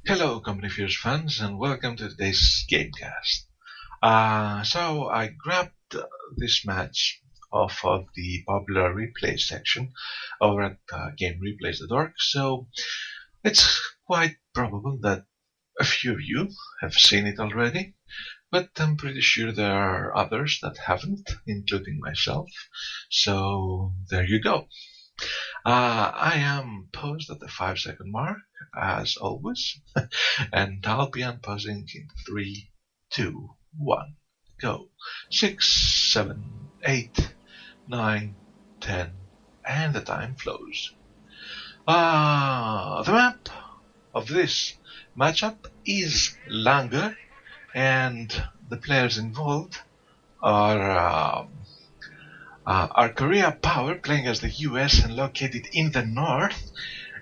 Hello, Company Fears fans, and welcome to today's Gamecast. So I grabbed this match off of the popular replay section over at GameReplays.org. So it's quite probable that a few of you have seen it already, but I'm pretty sure there are others that haven't, including myself. So there you go. I am paused at the 5-second mark, as always, and I'll be unpausing in 3, 2, 1, go. 6, 7, 8, 9, 10, and the time flows. The map of this matchup is Langer, and the players involved are KoreaPower, playing as the US and located in the north,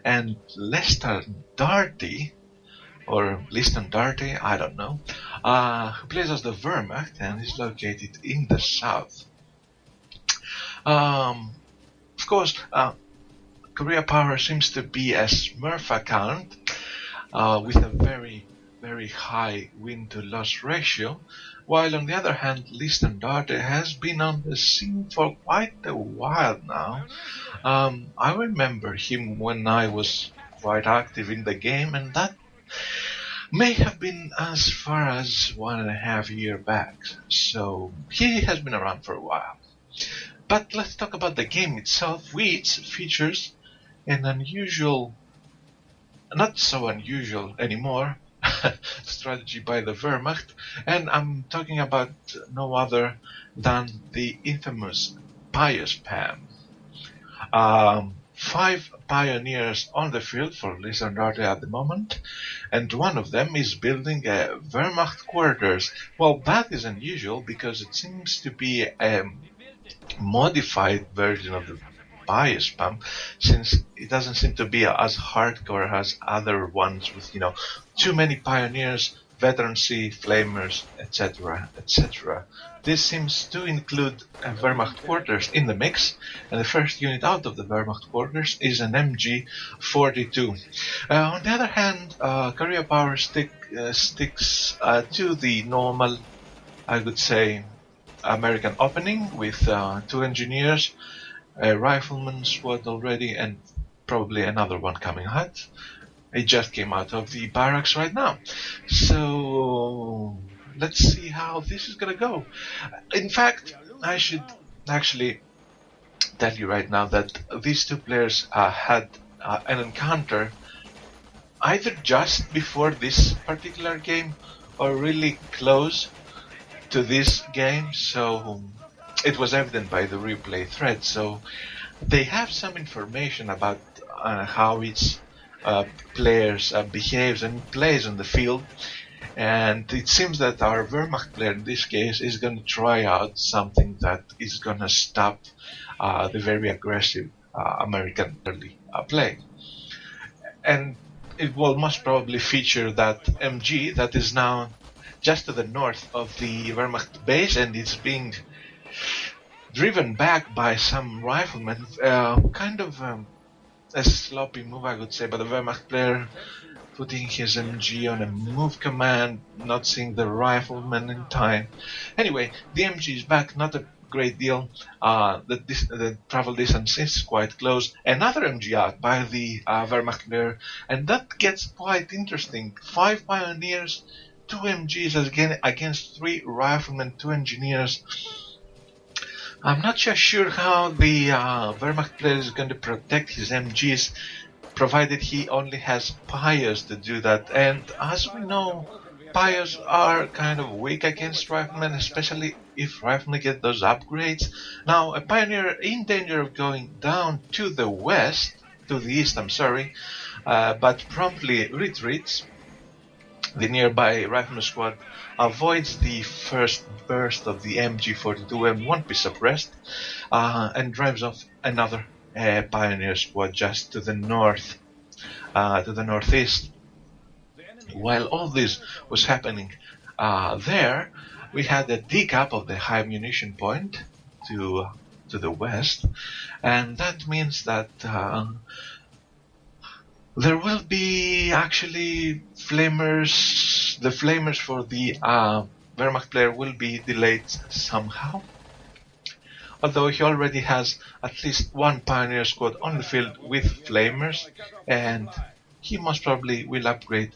and LESTANDARTE, or LESTANDARTE, I don't know, who plays as the Wehrmacht and is located in the south. Of course, KoreaPower seems to be a Smurf account with a very, very high win-to-loss ratio, while on the other hand, LESTANDARTE has been on the scene for quite a while now. I remember him when I was quite active in the game, and that may have been as far as 1.5 years back, so he has been around for a while. But let's talk about the game itself, which features an unusual, not so unusual anymore, strategy by the Wehrmacht, and I'm talking about no other than the infamous Pious Spam. 5 pioneers on the field for LESTANDARTE at the moment, and one of them is building a Wehrmacht quarters. Well, that is unusual because it seems to be a modified version of the Pious Spam, since it doesn't seem to be as hardcore as other ones with, too many pioneers, veterancy, flamers, etc., etc. This seems to include Wehrmacht quarters in the mix, and the first unit out of the Wehrmacht quarters is an MG42. On the other hand, KoreaPower sticks to the normal, I would say, American opening with 2 engineers, a rifleman squad already, and probably another one coming out. It just came out of the barracks right now. So let's see how this is gonna go. In fact, I should actually tell you right now that these two players had an encounter either just before this particular game or really close to this game, so it was evident by the replay thread. So they have some information about how each players behaves and plays on the field, and it seems that our Wehrmacht player in this case is going to try out something that is going to stop the very aggressive American early play, and it will most probably feature that MG that is now just to the north of the Wehrmacht base, and it's being driven back by some riflemen. Kind of a sloppy move, I would say, by the Wehrmacht player, putting his MG on a move command, not seeing the rifleman in time. Anyway, the MG is back, not a great deal. The travel distance is quite close. Another MG out by the Wehrmacht player, and that gets quite interesting. 5 pioneers, 2 MGs against 3 riflemen, 2 engineers. I'm not sure how the Wehrmacht player is going to protect his MGs, provided he only has Pios to do that. And as we know, Pios are kind of weak against riflemen, especially if riflemen get those upgrades. Now, a pioneer in danger of going down to the east, but promptly retreats. The nearby rifleman squad avoids the first burst of the MG42 and won't be suppressed, and drives off another pioneer squad just to the north, to the northeast. While all this was happening there, we had a decap of the high munition point to the west, and that means that There will be actually flamers. The flamers for the Wehrmacht player will be delayed somehow. Although he already has at least one pioneer squad on the field with flamers, and he most probably will upgrade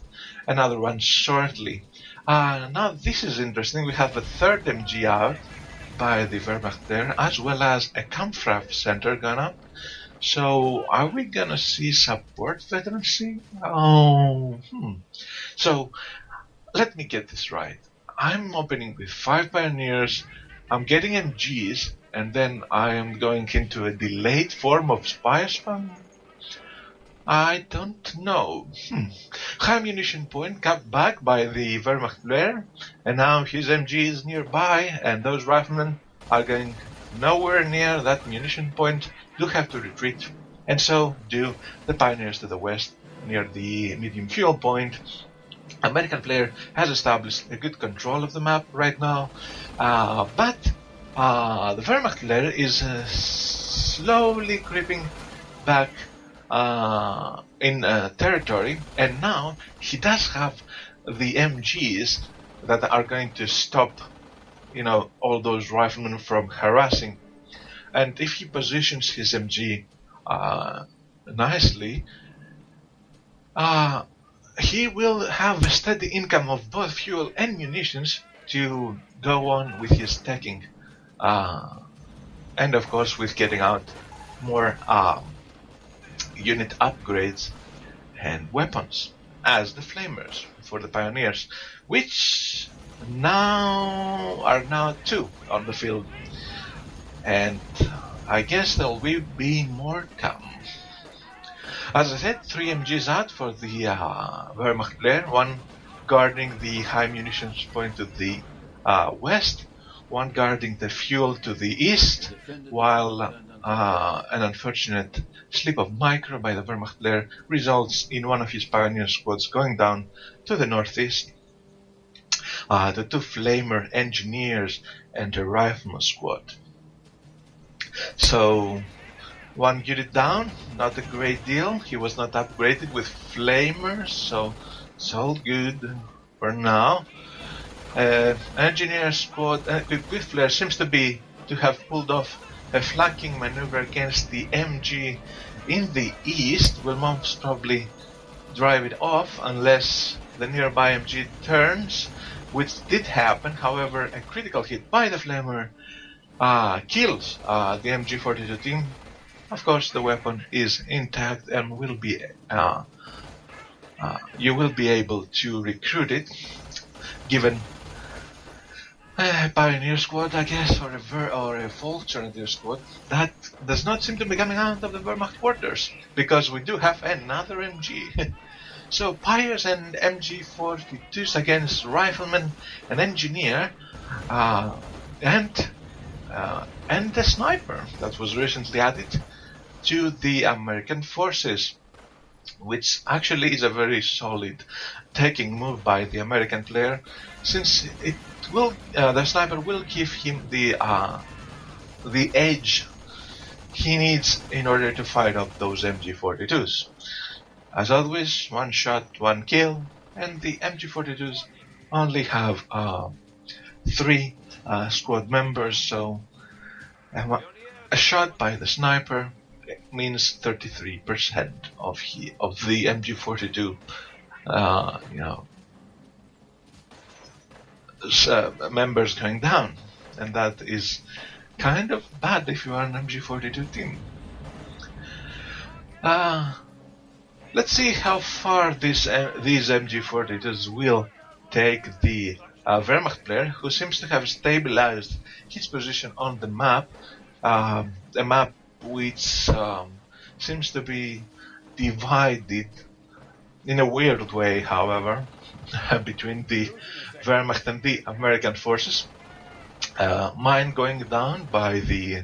another one shortly. Now this is interesting. We have a third MG out by the Wehrmacht player, as well as a Kampfraff center gone up. So are we gonna see support veterancy? So let me get this right. I'm opening with 5 pioneers, I'm getting MGs, and then I am going into a delayed form of spy spam? I don't know. High munition point cut back by the Wehrmacht player, and now his MG is nearby, and those riflemen are going nowhere near that munition point, do have to retreat, and so do the pioneers to the west near the medium fuel point. American player has established a good control of the map right now, but the Wehrmacht player is slowly creeping back in territory, and now he does have the MGs that are going to stop, all those riflemen from harassing. And if he positions his MG nicely, he will have a steady income of both fuel and munitions to go on with his teching, and of course with getting out more unit upgrades and weapons as the flamers for the pioneers, which are now 2 on the field, and I guess there will be more come. As I said, 3 MGs out for the Wehrmacht player, 1 guarding the high munitions point to the west, 1 guarding the fuel to the east, while an unfortunate slip of micro by the Wehrmacht player results in one of his pioneer squads going down to the northeast. The 2 flamer engineers and a rifleman squad. So 1 unit down, not a great deal. He was not upgraded with flamers, so it's all good for now. Engineer squad with flare seems to have pulled off a flanking maneuver against the MG in the east. Will most probably drive it off unless the nearby MG turns, which did happen. However, a critical hit by the flamer kills the MG42 team. Of course, the weapon is intact and will be you will be able to recruit it, given a pioneer squad, I guess, or a Volksgrenadier squad that does not seem to be coming out of the Wehrmacht quarters, because we do have another MG. So Pyres and MG42s against riflemen, an engineer, and the sniper that was recently added to the American forces, which actually is a very solid taking move by the American player, since it will the sniper will give him the edge he needs in order to fight off those MG42s. As always, 1 shot, 1 kill, and the MG42s only have 3 squad members, so a shot by the sniper means 33% of the MG42 members going down, and that is kind of bad if you are an MG42 team. Let's see how far these MG42s will take the Wehrmacht player, who seems to have stabilized his position on the map, a map which seems to be divided in a weird way, however, between the Wehrmacht and the American forces. Mine going down by the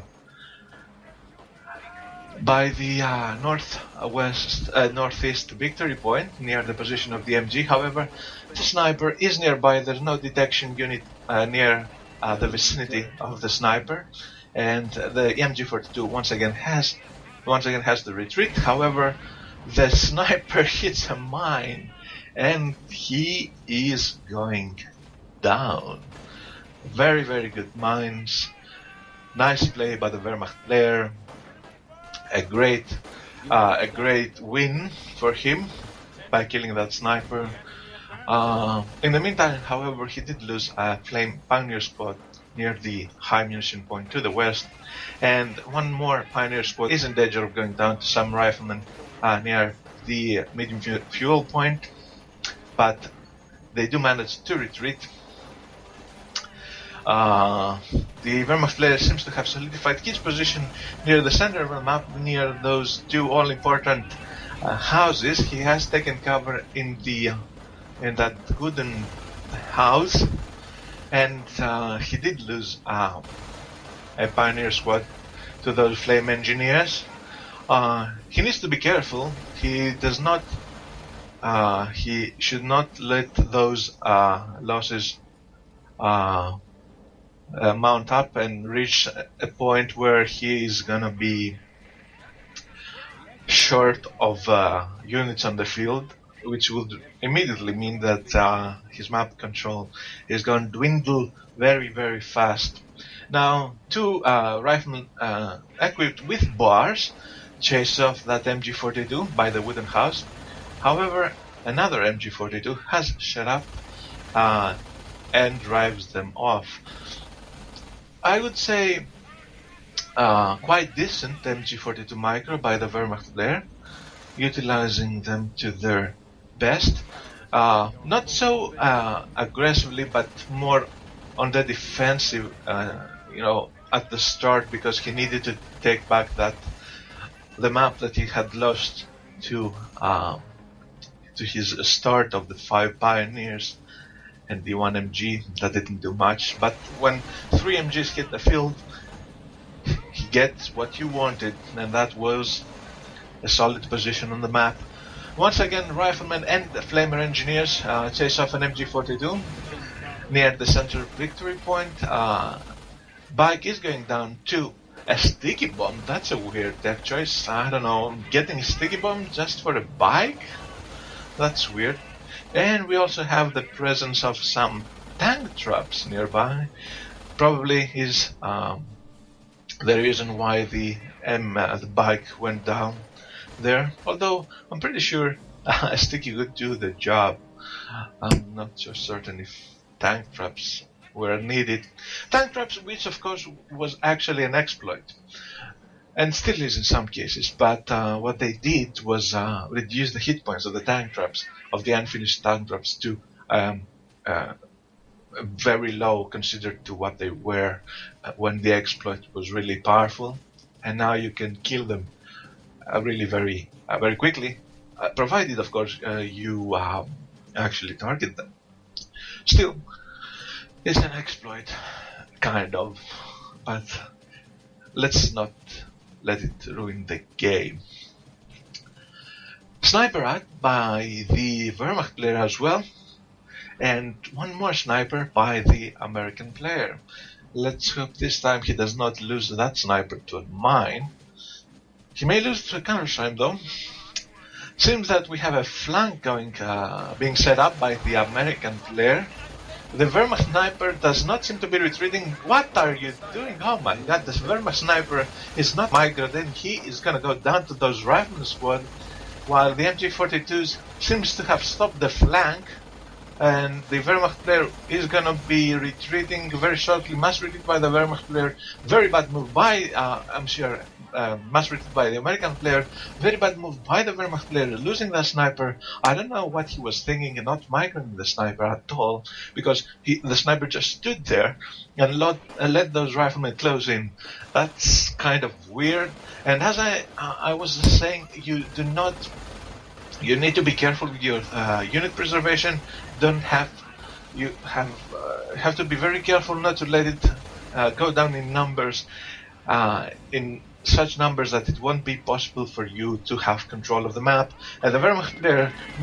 northeast victory point near the position of the MG. However, the sniper is nearby. There's no detection unit near the vicinity of the sniper, and the MG42 once again has the retreat. However, the sniper hits a mine, and he is going down. Very, very good mines. Nice play by the Wehrmacht player. A great win for him by killing that sniper. In the meantime, however, he did lose a Flame Pioneer squad near the high munition point to the west, and one more Pioneer squad is in danger of going down to some riflemen near the medium fuel point, but they do manage to retreat. The Wehrmacht player seems to have solidified his position near the center of the map, near those two all-important houses. He has taken cover in that wooden house, and he did lose a Pioneer squad to those Flame Engineers. He needs to be careful. He does not. He should not let those losses mount up and reach a point where he is gonna be short of units on the field, which would immediately mean that his map control is going to dwindle very, very fast. Now, two riflemen equipped with bars chase off that MG42 by the wooden house. However, another MG42 has shut up and drives them off. I would say quite decent MG42 micro by the Wehrmacht player, utilizing them to their best. Not so aggressively, but more on the defensive, at the start, because he needed to take back the map that he had lost to his start of the 5 Pioneers and the 1 MG. That didn't do much, but when 3 MGs hit the field, he gets what you wanted, and that was a solid position on the map. Once again, riflemen and the Flamer Engineers chase off an MG42 near the center victory point. Bike is going down to a sticky bomb. That's a weird tech choice. I don't know, getting a sticky bomb just for a bike? That's weird. And we also have the presence of some tank traps nearby. Probably is the reason why the bike went down there. Although I'm pretty sure a sticky would do the job. I'm not so certain if tank traps were needed. Tank traps, which of course was actually an exploit, and still is in some cases, but what they did was reduce the hit points of the tank traps, of the unfinished tank traps, to very low considered to what they were when the exploit was really powerful, and now you can kill them really very quickly, provided of course you actually target them. Still, it's an exploit, kind of, but let's not let it ruin the game. Sniper out by the Wehrmacht player as well, and one more sniper by the American player. Let's hope this time he does not lose that sniper to a mine. He may lose to a counter-strike though. Seems that we have a flank being set up by the American player. The Wehrmacht sniper does not seem to be retreating. What are you doing? Oh my god, the Wehrmacht sniper is not micro, then he is gonna go down to those riflemen squad, while the MG42s seems to have stopped the flank, and the Wehrmacht player is gonna be retreating very shortly. Mass retreat by the Wehrmacht player. Very bad move by, I'm sure, mass retreat by the American player. Very bad move by the Wehrmacht player, losing the sniper. I don't know what he was thinking and not microing the sniper at all, because the sniper just stood there and let those riflemen close in. That's kind of weird. And as I was saying, you need to be careful with your unit preservation. You have to be very careful not to let it go down in numbers, in such numbers that it won't be possible for you to have control of the map. And the Wehrmacht player